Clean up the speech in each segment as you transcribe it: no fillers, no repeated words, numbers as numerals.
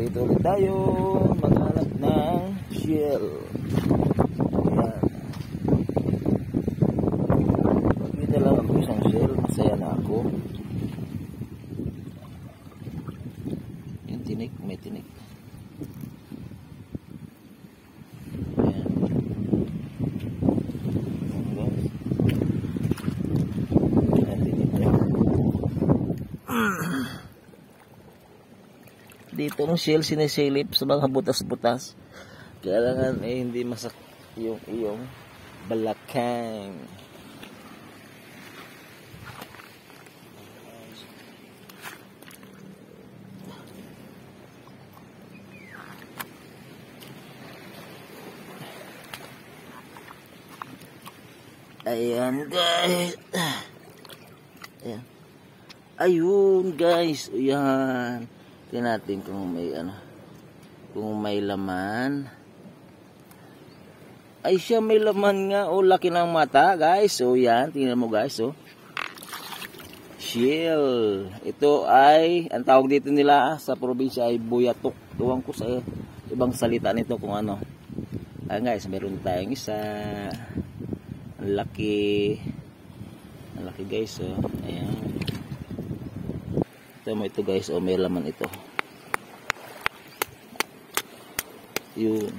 Dito ulit tayo maghanap ng shell. Ayan. Pag kita lang ako isang shell, masaya na ako. Yung tinik, may tinik. Ayan. Dito ng shell sinisilip sa mga butas-butas. Kailangan hindi masak yung iyong balakang. Ayan guys. Ayan. Ayun guys. Ayan. Tingnan natin kung may kung may laman. Ay siya, may laman nga. Oh, laki ng mata guys. So yan, tingnan mo guys. Oh, shell. Ito ay, ang tawag dito nila sa probinsya ay buyatok. Tuwang ko sa ibang salita nito kung ano. Ayan guys, meron tayong isa. Ang laki. Ang laki guys. Oh, ayan. Ito mo ito guys, oh, may laman ito. Yun.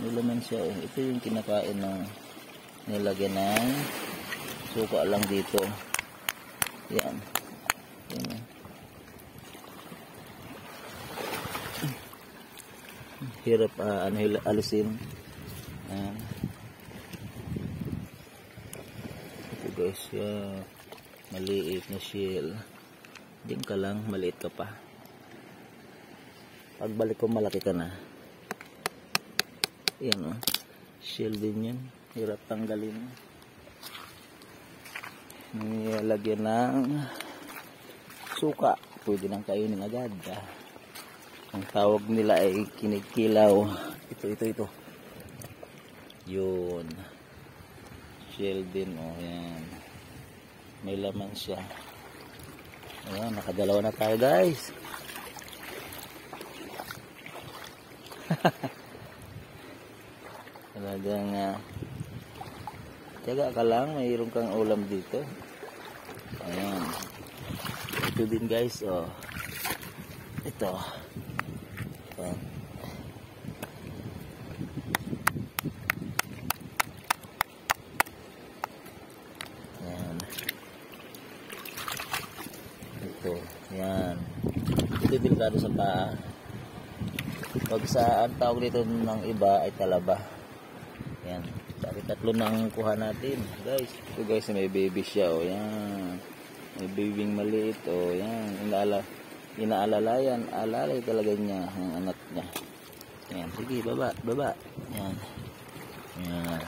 May laman siya. Oh. Ito yung kinakain ng nilagyan ng suka lang dito. Yan. Yan. Hirap alisin. Yan. Ito guys, yan. Maliit na shell. Diyan ka lang, maliit ka pa. Pagbalik ko, malaki ka na. Yan o. Shell din yan. Hirap tanggalin. Nilagyan ng suka. Pwede nang kainin agad. Ang tawag nila ay kinikilaw. Ito. Yun. Shell din o. Yan. May laman siya. Ayan, nakadalawa na tayo guys. Talagang tiyaga ka lang, mayroon kang ulam dito. Ayan. Ito din guys, oh. Ito. Ayan. Yan. Ito delikado sa paa. Pag sa ang tawag dito ng iba ay talaba. Yan. Tatlo nang kuha natin, guys. Ito guys, may baby siya, oh. Yan. May babying maliit, oh. Yan. Inaalalayan. Alalay talaga niya ang anak niya. Yan. Sige, baba. Yan. Yan.